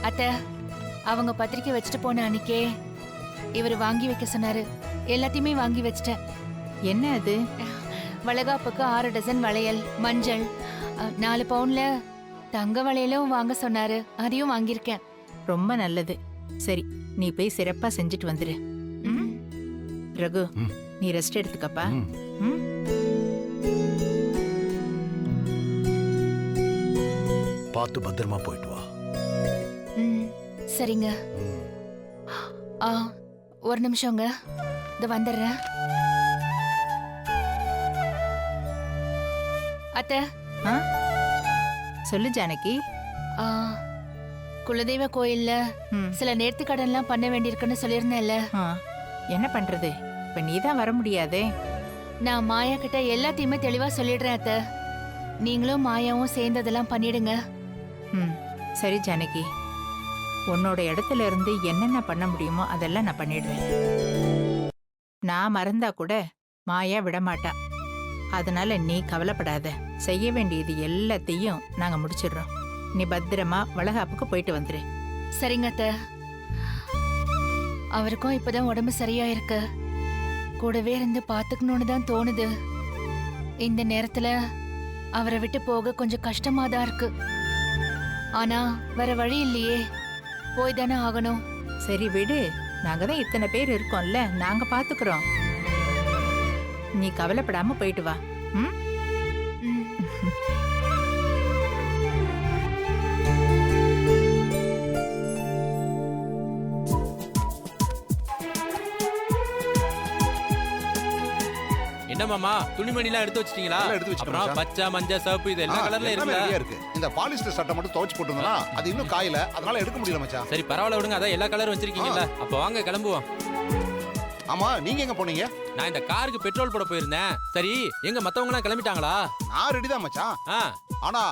அத்தை, அவங்க பத்திரிக்கை வச்சுட்டு போன அன்னைக்கே இவர் வாங்கி வைக்க சொன்னாரு. எல்லாத்தையுமே வாங்கி வச்சிட்டேன். என்ன அது? வளகாப்புக்கு 6 டசன் வளையல், மஞ்சள், 4 பவுன்ல தங்க வளையலும் வாங்க சொன்னாரு. அதையும் வாங்கியிருக்கேன். ரொம்ப நல்லது. சரி, நீ போய் சிறப்பா செஞ்சுட்டு வந்துரு. ம்? ரகு, நீ ரெஸ்ட் எடுத்துக்கப்பா. ம்? பார்த்து பத்திரமா போயிட்டு வா. சரிங்க. ஒரு நிமிஷங்க, இது வந்துடுறேன். அத்தை, சொல்லு ஜானகி. குலதெய்வ கோயில்ல சில நேர்த்திக்கடன்லாம் பண்ண வேண்டியிருக்குன்னு சொல்லியிருந்தேன்ல. என்ன பண்றது? இப்ப நீதான் வர முடியாதே. நான் மாயா கிட்ட எல்லாத்தையுமே தெளிவா சொல்லிடுறேன் அத்தை. நீங்களும் மாயாவும் சேர்ந்ததெல்லாம் பண்ணிடுங்க. சரி ஜானகி, உன்னோட இடத்துல இருந்து என்னென்ன பண்ண முடியுமோ அதெல்லாம் நான் பண்ணிடுறேன். நான் மறந்தா கூட மாயா விடமாட்டா. அதனால நீ கவலைப்படாத. செய்ய வேண்டியது எல்லாத்தையும் நாங்க முடிச்சிடுறோம். நீ பத்திரமா வளகாப்புக்கு போயிட்டு வந்துரு. சரிங்க அத்தை. அவருக்கும் இப்பதான் உடம்பு சரியா இருக்கு. கூடவே இருந்து பாத்துக்கணும்னு தான் தோணுது. இந்த நேரத்துல அவரை விட்டு போக கொஞ்சம் கஷ்டமா தான் இருக்கு. ஆனா வேற வழி இல்லையே, போய் தானே ஆகணும். சரி விடு, நாங்க தான் இத்தனை பேர் இருக்கோம்ல, நாங்க பாத்துக்கிறோம். நீ கவலைப்படாம போயிட்டு வா. ம்? என்ன மாமா, துணிமணி எல்லாம் எடுத்து வச்சிட்டீங்களா? அப்புறம் பச்சை, மஞ்சள், சிவப்பு இது எல்லா கலர்ல இருக்கு. இந்த பாலிஸ்டர் சட்டை மட்டும் துவைச்சு போட்டுருந்தா அது இன்னும் காயல, அதனால எடுக்க முடியல மச்சான். சரி பரவாயில்ல விடுங்க, அதான் எல்லா கலரும் வச்சிருக்கீங்கல்ல. அப்ப வாங்க கிளம்புவோம். ஆமா, நீங்க எங்க போனீங்க? நான் இந்த காருக்கு பெட்ரோல் போட போயிருந்தேன். சரி, எங்க மத்தவங்க எல்லாம் கிளம்பிட்டாங்களா? நான் ரெடி தான் மச்சான். ஆனா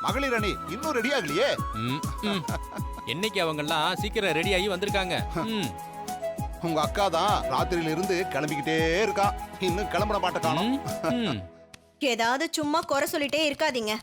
மகளிர் அணி இன்னும் ரெடி ஆகலையே. என்னைக்கு அவங்க எல்லாம் சீக்கிரம் ரெடி ஆகி வந்திருக்காங்க. உங்க அக்கா தான் ராத்திரியில இருந்து கிளம்பிக்கிட்டே இருக்கா, இன்னும் கிளம்புற மாட்ட காணோம். ஏதாவது சும்மா குறை சொல்லிட்டே இருக்காதீங்க.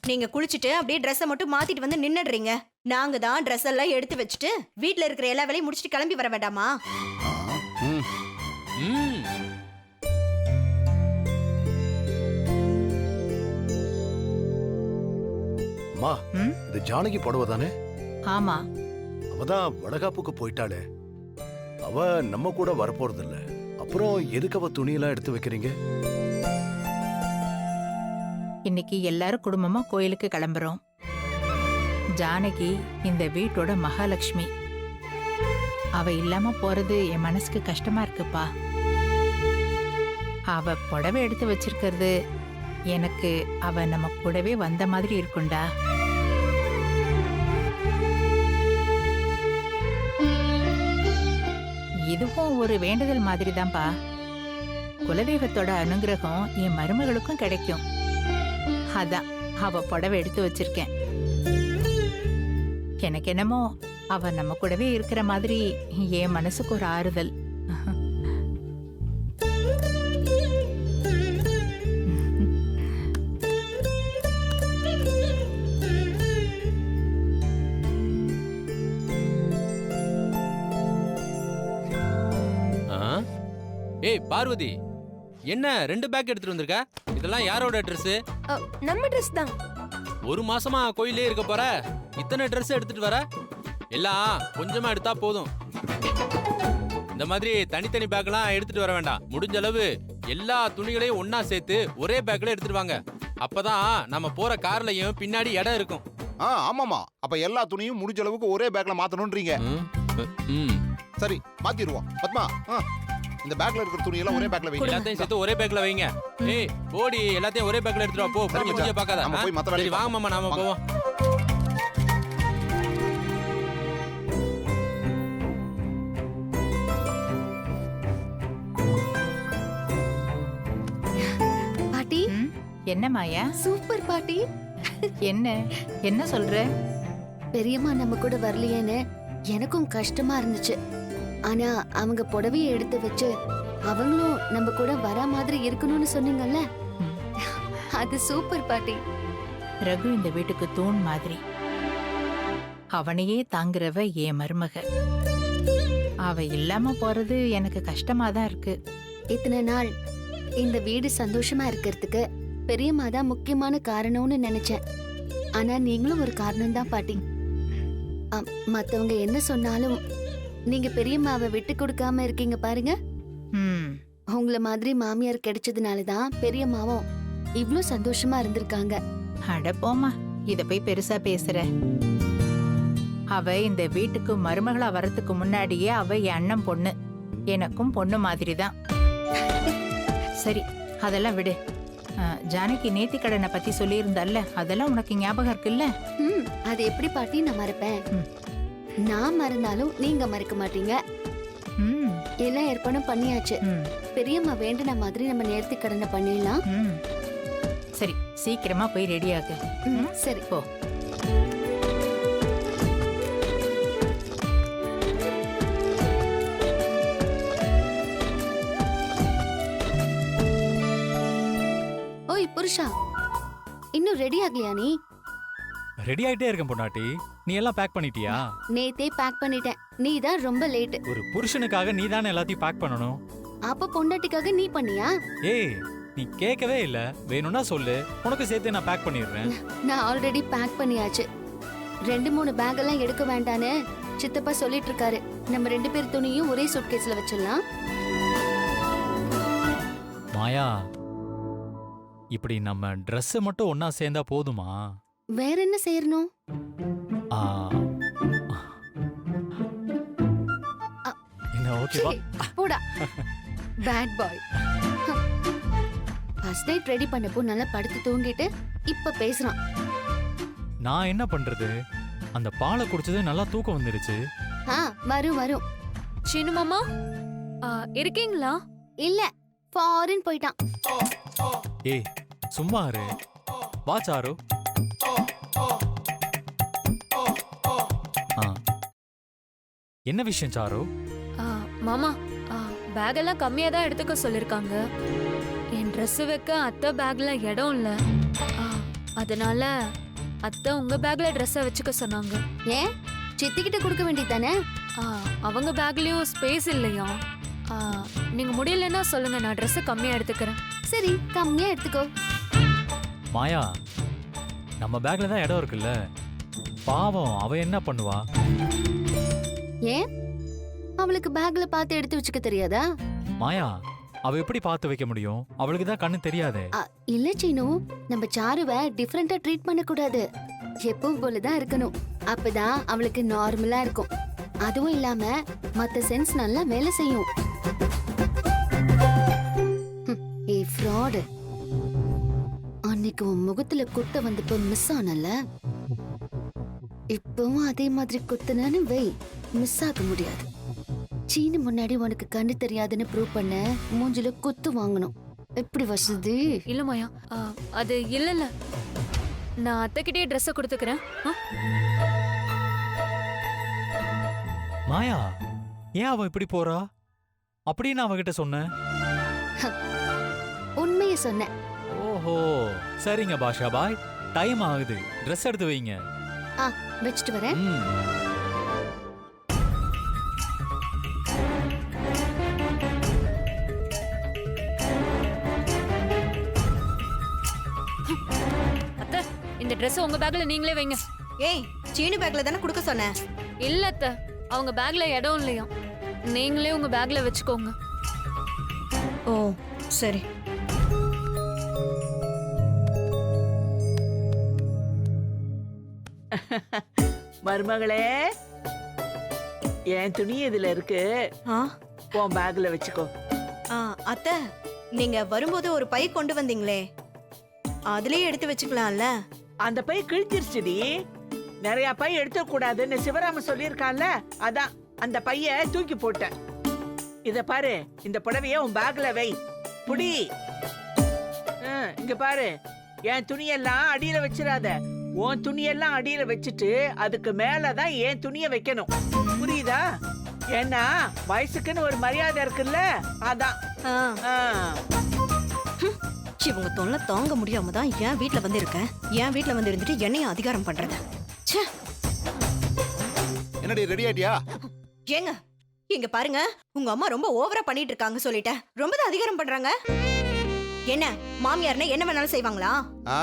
நீங்க குளிச்சுட்டு அப்படியே ட்ரெஸ்ஸை மட்டும் மாத்திட்டு வந்து நின்னுடுறீங்க. நாங்க தான் ட்ரெஸ் எல்லாம் எடுத்து வச்சுட்டு வீட்ல இருக்கிற எல்லா வேலையும் முடிச்சுட்டு கிளம்பி வர வேண்டாமா? அம்மா, இது ஜானகி புடவை தானே? ஆமா. அவதான் வளகாப்புக்கு போயிட்டாளே, அவ நம்ம கூட வரப்போறது இல்ல. அப்புறம் எதுக்கு அவ துணியெல்லாம் எடுத்து வைக்கிறீங்க? இன்னைக்கு எல்லாரும் குடும்பமா கோயிலுக்கு கிளம்புறோம். ஜானகி இந்த வீட்டோட மகாலட்சுமி. அவ இல்லாம போறது என் மனசுக்கு கஷ்டமா இருக்குப்பா. அவ புடவை எடுத்து வச்சிருக்கிறது எனக்கு அவ நம்ம கூடவே வந்த மாதிரி இருக்குண்டா. இதுவும் ஒரு வேண்டுதல் மாதிரி தான்ப்பா. குலதெய்வத்தோட அனுகிரகம் என் மருமகளுக்கும் கிடைக்கும். அதான் அவ புடவை எடுத்து வச்சிருக்கேன். எனக்கு என்னமோ அவ நம்ம கூடவே இருக்கிற மாதிரி என் மனசுக்கு ஒரு ஆறுதல். ஏய் பார்வதி, என்ன 2 பேக் எடுத்துட்டு வந்திருக்க? இதெல்லாம் யாரோட ட்ரெஸ்? நம்ம ட்ரெஸ் தான். ஒரு மாசமா கோயிலே இருக்க போற, இத்தனை ட்ரெஸ் எடுத்துட்டு வர? எல்லாம் கொஞ்சமா எடுத்தா போதும். இந்த மாதிரி தனித்தனி பேக்லாம் எடுத்துட்டு வர வேண்டாம். முடிஞ்ச அளவு எல்லா துணிகளையும் ஒன்னா சேர்த்து ஒரே பேக்ல எடுத்துட்டு வாங்க. அப்பதான் நம்ம போற கார்லயும் பின்னாடி இடம் இருக்கும். ஆமாமா, அப்ப எல்லா துணியும் முடிஞ்ச அளவுக்கு ஒரே பேக்ல மாத்தணும்ன்றீங்க. சரி, மாத்திடுவோம். பத்மா, இந்த பேக்ல இருக்கிற துணி எல்லாம் ஒரே பேக்ல வைங்க. எல்லாத்தையும் சேர்த்து ஒரே பேக்ல வைங்க. ஏய் ஓடி எல்லாத்தையும் ஒரே பேக்ல எடுத்துட்டு வா. போ, முடிஞ்ச பார்க்காத. நம்ம போய் மத்த வேலைய சரி வாங்க மாமா, நாம போவோம். பாட்டி, என்ன மாயா? சூப்பர் பாட்டி. என்ன என்ன சொல்ற? பெரியம்மா நம்ம கூட வரலையேன்னு எனக்கும் கஷ்டமா இருந்துச்சு. ஆனா அவங்க புடவையை எடுத்து வச்சு அவங்களும் நம்ம கூட வர மாதிரி இருக்கணும்னு சொன்னீங்கல்ல, அது சூப்பர் பாட்டி. ரகு இந்த வீட்டுக்கு தூண் மாதிரி. அவனையே தாங்குறவ என் மருமக. அவ இல்லாம போறது எனக்கு கஷ்டமா தான் இருக்கு. இத்தனை நாள் இந்த வீடு சந்தோஷமா இருக்கிறதுக்கு பெரியம்மா தான் முக்கியமான காரணம்னு நினைச்சேன். ஆனா நீங்களும் ஒரு காரணம் தான் பாட்டி. மத்தவங்க என்ன சொன்னாலும் நீங்க பெரியம்மாவை விட்டு கொடுக்காம இருக்கீங்க பாருங்க. ம், உங்கள மாதிரி மாமியார் கிடைச்சதுனாலதான் பெரியம்மாவும் இவ்ளோ சந்தோஷமா இருந்திருக்காங்க. அட போம்மா, இத போய் பெருசா பேசுற. அவ இந்த வீட்டுக்கு மருமகளா வரதுக்கு முன்னாடியே அவ என் அண்ணன் பொண்ணு. எனக்கும் பொண்ணு மாதிரி தான். சரி, அதெல்லாம் விடு. ஜானகி நேத்திக்கடனை பத்தி சொல்லியிருந்தால, அதெல்லாம் உனக்கு ஞாபகம் இருக்குல்ல? அது எப்படி பாட்டி நான் மறப்பேன்? ம். நான் மறந்தாலும் நீங்க மறக்க மாட்டீங்க. ம், எல்லாம் ஏற்பாடும் பண்ணியாச்சு. ம், பெரியம்மா வேண்டின மாதிரி நம்ம நேர்த்தி கடனை பண்ணிடலாம். ம். சரி, சீக்கிரமா போய் ரெடி ஆகு. சரி போ. ஓய் புருஷா, இன்னும் ரெடி ஆகலையா நீ? ரெடி ஆயிட்டே இருக்கேன் பொண்டாட்டி. நீ எல்லாம் பேக் பண்ணிட்டியா? நேத்தே பேக் பண்ணிட்டேன். நீ தான் ரொம்ப லேட். ஒரு புருஷனுக்காக நீ தானே எல்லாத்தையும் பேக் பண்ணணும். அப்ப பொண்டாட்டிக்காக நீ பண்ணியா? ஏய், நீ கேட்கவே இல்ல. வேணும்னா சொல்லு, உனக்கு சேர்த்து நான் பேக் பண்ணிடுறேன். நான் ஆல்ரெடி பேக் பண்ணியாச்சு. 2-3 பேக் எல்லாம் எடுக்க வேண்டான்னு சித்தப்பா சொல்லிட்டு இருக்காரு. நம்ம 2 பேர் துணியும் ஒரே சூட்கேஸ்ல வச்சிடலாம். மாயா, இப்படி நம்ம Dress மட்டும் ஒன்னா சேர்ந்தா போதுமா? வேற என்ன செய்யணும்? ஆ. என்ன ஓகேவா? போடா bad boy. First night ready பண்ணப்போ நல்லா படுத்து தூங்கிட்டு இப்ப பேசுறான். நான் என்ன பண்றது? அந்த பாலை குடிச்சது நல்லா தூக்கம் வந்துருச்சு. வரும் வரும். சின்ன மாமா இருக்கீங்களா? இல்ல, ஃபாரின் போயிட்டான். ஏய், சும்மா இரு. வா சாரு. என்ன விஷயம் சாரு? மாமா பேக் எல்லாம் கம்மியா தான் எடுத்துக்க சொல்லிருக்காங்க. என் Dress வைக்க அத்தை பேக்ல இடம் இல்ல. அதனால அத்தை உங்க பேக்ல Dress-அ வச்சுக்க சொன்னாங்க. ஏன் சித்திக்கிட்ட கொடுக்க வேண்டியதானே? அவங்க பேக்லயும் ஸ்பேஸ் இல்லையா? நீங்க முடியலன்னா சொல்லுங்க, நான் Dress-அ கம்மியா எடுத்துக்கிறேன். சரி, கம்மியா எடுத்துக்கோ. மாயா, நம்ம பேக்ல தான் இடம் இருக்குல்ல. பாவம், அவ என்ன பண்ணுவா? ஏன் அவளுக்கு பேக்ல பார்த்து எடுத்து வச்சுக்க தெரியாதா? மாயா, அவ எப்படி பார்த்து வைக்க முடியும்? அவளுக்கு தான் கண்ணு தெரியாதே. இல்ல சீனு, நம்ம சாருவை டிஃபரெண்டா ட்ரீட் பண்ண கூடாது. எப்பவும் போலதான் இருக்கணும். அப்பதான் அவளுக்கு நார்மலா இருக்கும். அதுவும் இல்லாம மத்த சென்ஸ் நல்லா வேலை செய்யும். ஏய் ஃப்ராடு, அன்னைக்கு உன் முகத்துல குத்த வந்தப்போ மிஸ் ஆனல, இப்பவும் அதே மாதிரி குத்துனு வை, மிஸ் ஆக முடியாது. சீனு முன்னாடி உனக்கு கண்ணு தெரியாதுன்னு ப்ரூவ் பண்ண மூஞ்சில குத்து வாங்கணும். எப்படி வசதி? இல்ல மாயா, அது இல்ல. நான் அத்தைக்கிட்டே Dress-அ கொடுத்துக்கிறேன். மாயா, ஏன் அவ இப்படி போறா? அப்படின்னு அவகிட்ட சொன்ன. உண்மையை சொன்னேன். ஓஹோ, சரிங்க பாஷா பாய், டைம் ஆகுது. Dress எடுத்து வைங்க. வச்சுட்டு வரேன். அத்தை, இந்த Dress-அ உங்க பேக்ல நீங்களே வைங்க. ஏய், சீனு பேக்ல தானே கொடுக்க சொன்னேன். இல்ல அத்தை, அவங்க பேக்ல இடம் இல்லையா. நீங்களே உங்க பேக்ல வச்சுக்கோங்க. ஓ சரி. மருமகளே, என் துணி இதுல இருக்கு. உன் பேக்ல வச்சுக்கோ. அத்தை, நீங்க வரும்போது ஒரு பை கொண்டு வந்தீங்களே, அதுலயே எடுத்து வச்சுக்கலாம்ல. அந்த பை கிழிச்சிருச்சுடி. நிறைய பை எடுக்க கூடாதுன்னு சிவராம சொல்லியிருக்கான்ல, அதான் அந்த பைய தூக்கி போட்டேன். இத பாரு, இந்த புடவைய உன் பேக்ல வை. புடி. இங்க பாரு, என் துணியெல்லாம் அடியில வச்சிடாத. உன் துணியெல்லாம் அடியில வச்சுட்டு அதுக்கு மேலதான் என் துணிய வைக்கணும். புரியுதா? ஏன்னா வயசுக்குன்னு ஒரு மரியாதை இருக்குல்ல, அதான். இவங்க தொல்லை தாங்க முடியாம தான் என் வீட்டுல வந்து இருக்கேன். என் வீட்டுல வந்து இருந்துட்டு என்னையும் அதிகாரம் பண்றது. ச்சே. என்னடி ரெடி ஆயிட்டியா? ஏங்க இங்க பாருங்க, உங்க அம்மா ரொம்ப ஓவரா பண்ணிட்டு இருக்காங்க சொல்லிட்டேன். ரொம்ப தான் அதிகாரம் பண்றாங்க. என்ன மாமியார்னா என்ன வேணாலும் செய்வாங்களா? ஆ?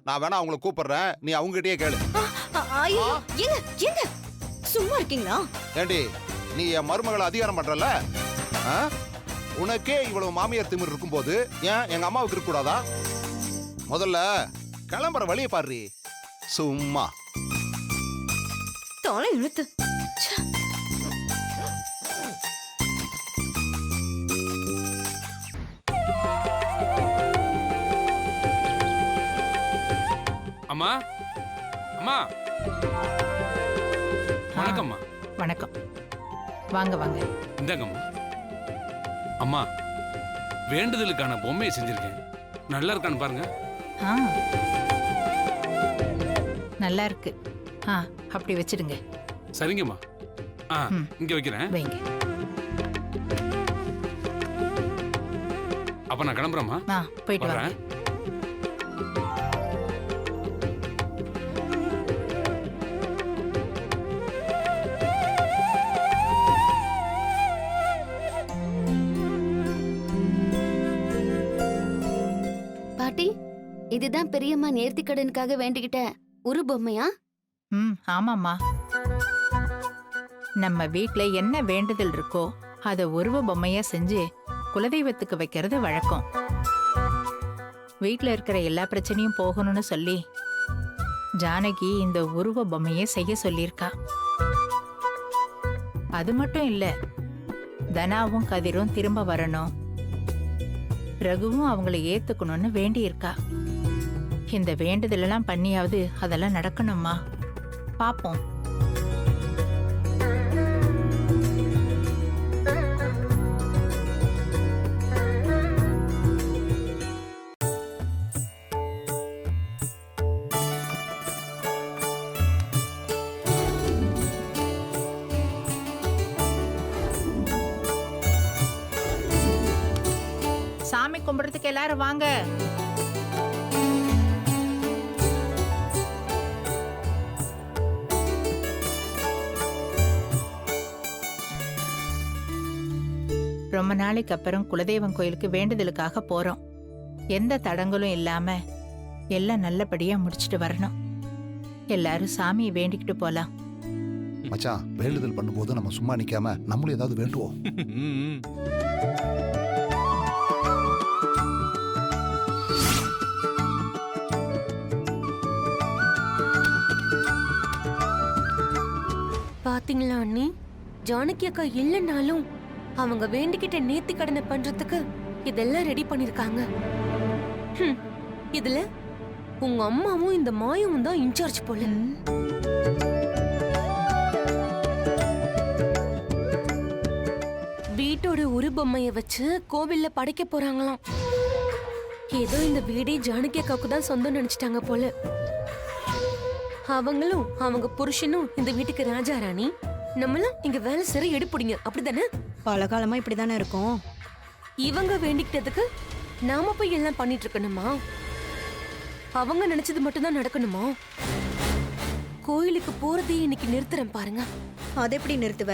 நான் வேணா அவங்கள கூப்பிடுறேன், நீ அவங்ககிட்டயே கேளு. ஐயோ ஏங்க ஏங்க சும்மா இருக்கீங்களா? ஏண்டி நீ என் மருமகளை அதிகாரம் பண்றல? உனக்கே இவ்வளவு மாமியார் திமிர் இருக்கும்போது ஏன் எங்க அம்மாவுக்கு இருக்க கூடாதா? முதல்ல கிளம்புற வழியை பாரு. சும்மா தோலை இழுத்து. அம்மா அம்மா வணக்கம்மா. வணக்கம். வாங்க வாங்க. இந்தாங்கம்மா. அம்மா வேண்டுதலுக்கான பொம்மையை செஞ்சிருக்கேன், நல்லா இருக்கான்னு பாருங்க. ஆ, நல்லா இருக்கு. ஆ, அப்படி வச்சிடுங்க. சரிங்கம்மா. ஆ, ம். இங்க வைக்கிறேன். வைங்க. அப்ப நான் கிளம்புறேம்மா. ஆ, போயிட்டு வாங்க. வரேன். பாட்டி, இதுதான் பெரியம்மா நேர்த்தி கடனுக்காக வேண்டிக்கிட்ட ஒரு பொம்மையா? ம், ஆமாம்மா. நம்ம வீட்ல என்ன வேண்டுதல் இருக்கோ அதை உருவ பொம்மையா செஞ்சு குலதெய்வத்துக்கு வைக்கிறது வழக்கம். வீட்ல இருக்கிற எல்லா பிரச்சனையும் போகணும்னு சொல்லி ஜானகி இந்த உருவ பொம்மையை செய்ய சொல்லியிருக்கா. அது மட்டும் இல்ல, தனாவும் கதிரும் திரும்ப வரணும், ரகுவும் அவங்கள ஏத்துக்கணும்னு வேண்டியிருக்கா. இந்த வேண்டுதலெல்லாம் பண்ணியாவது அதெல்லாம் நடக்கணுமா? பாப்போம். சாமி கும்பிடுறதுக்கு எல்லாரும் வாங்க. ரொம்ப நாளைக்கு அப்புறம் குலதெய்வம் கோயிலுக்கு வேண்டுதலுக்காக போறோம். எந்த தடங்களும் இல்லாம எல்லாம் நல்லபடியா முடிச்சிட்டு வரணும். எல்லாரும் சாமியை வேண்டிக்கிட்டு போலாம். மச்சான், வேண்டுதல் பண்ணும்போது நம்ம சும்மா நிக்காம நம்மளும் ஏதாவது வேண்டுவோம். ம். பாத்தீங்களா அண்ணி, ஜானகி அக்கா இல்லைன்னாலும் அவங்க வேண்டிக்கிட்ட நேர்த்தி கடனை பண்றதுக்கு இதெல்லாம் ரெடி பண்ணிருக்காங்க. இதுல உங்க அம்மாவும் இந்த மாயமும் தான் இன்சார்ஜ் போல. வீட்டோட ஒரு பொம்மைய வச்சு கோவில்ல படைக்க போறாங்களாம். ஏதோ இந்த வீடே ஜானகி அக்காவுக்கு தான் சொந்தம் நினைச்சிட்டாங்க போல. அவங்களும் அவங்க புருஷனும் இந்த வீட்டுக்கு ராஜா ராணி, நம்மளும் இங்க வேலை செய்ற எடுப்புடிங்க, அப்படிதானே? பல காலமா இப்படிதானே இருக்கும். இவங்க வேண்டிக்கிட்டதுக்கு நாம போய் எல்லாம் பண்ணிட்டு இருக்கணுமா? அவங்க நினைச்சது மட்டும்தான் நடக்கணுமா? கோயிலுக்கு போறதே இன்னைக்கு நிறுத்துறேன் பாருங்க. அது எப்படி நிறுத்துவ?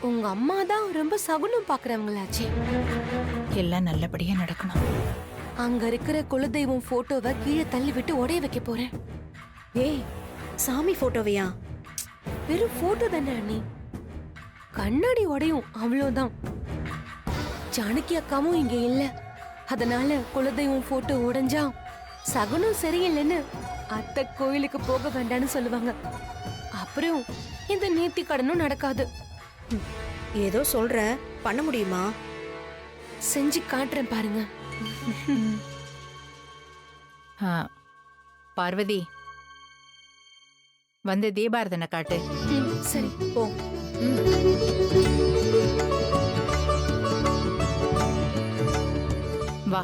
உங்க அம்மா தான் ரொம்ப சகுனம் பாக்குறவங்களாச்சே. எல்லாம் நல்லபடியா நடக்கணும். அங்க இருக்கிற குலதெய்வம் போட்டோவை கீழே தள்ளி விட்டு உடைய வைக்க போறேன். ஏய், சாமி போட்டோவையா? வெறும் போட்டோ தானே அண்ணி, கண்ணாடி உடையும், அவ்வளவுதான். ஜானகி அக்காவும் இங்க இல்ல, அதனால குலதெய்வம் போட்டோ உடைஞ்சா சகுனம் சரியில்லைன்னு அத்தை கோயிலுக்கு போக வேண்டாம்னு சொல்லுவாங்க. அப்புறம் இந்த நேர்த்தி கடனும் நடக்காது. ஏதோ சொல்ற, பண்ண முடியுமா? செஞ்சு காட்டுறேன் பாருங்க. ஆ, பார்வதி வந்து தீபாரதனை காட்டு. சரி போ. வா.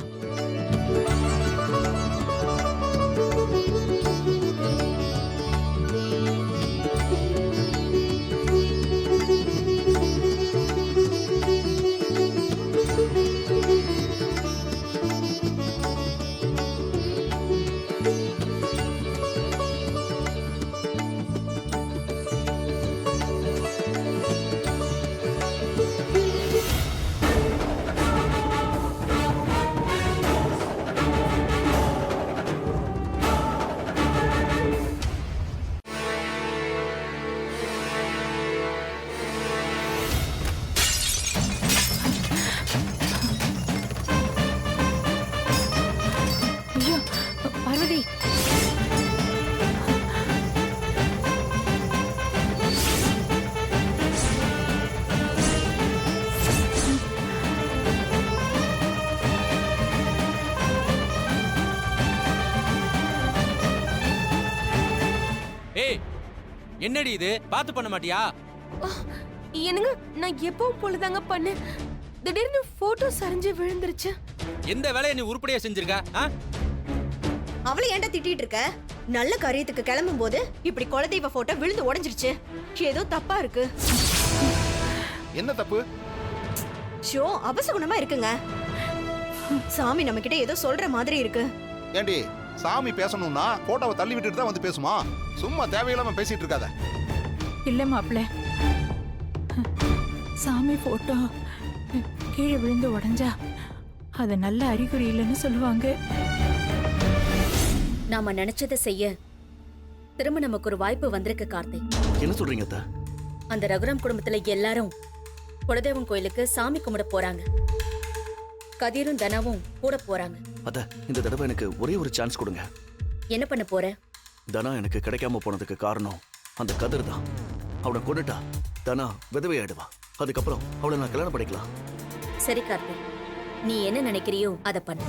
என்னடி இது பார்த்து பண்ண மாட்டியா? என்னங்க நான் எப்பவும் போலதாங்க பண்ணேன். திடீர்னு போட்டோ சரிஞ்சு விழுந்துருச்சு. எந்த வேலையை நீ உருப்படியா செஞ்சிருக்க? அவளை ஏன்டா திட்டிட்டு இருக்க? நல்ல காரியத்துக்கு கிளம்பும் போது இப்படி குலதெய்வ போட்டோ விழுந்து உடைஞ்சிருச்சு. ஏதோ தப்பா இருக்கு. என்ன தப்பு? ஷோ அபசகுணமா இருக்குங்க. சாமி நம்ம கிட்ட ஏதோ சொல்ற மாதிரி இருக்கு. ஏண்டி சாமி பேசணும்னா போட்டோவை தள்ளி விட்டுட்டு தான் வந்து பேசுமா? சும்மா தேவையில்லாம பேசிட்டு இருக்காத. இல்ல மாப்பிள்ள, சாமி போட்டோ கீழே விழுந்து உடைஞ்சா அது நல்ல அறிகுறி இல்லைன்னு சொல்லுவாங்க. நாம நினைச்சதை செய்ய திரும்ப நமக்கு ஒரு வாய்ப்பு வந்திருக்கு கார்த்திக். என்ன சொல்றீங்க அத்தை? அந்த ரகுராம் குடும்பத்துல எல்லாரும் குலதெய்வம் கோயிலுக்கு சாமி கும்பிட போறாங்க. கதிரும் தனாவும் கூட போறாங்க. அத்தை, இந்த தடவை எனக்கு ஒரே ஒரு சான்ஸ் கொடுங்க. என்ன பண்ண போற? தனா எனக்கு கிடைக்காம போனதுக்கு காரணம் அந்த கதிர் தான். அவனை கொண்டுட்டா தனா விதவையாயிடுவா. அதுக்கப்புறம் அவளை நான் கல்யாணம் பண்ணிக்கலாம். சரி கார்த்திக், நீ என்ன நினைக்கிறியோ அதை பண்ணு.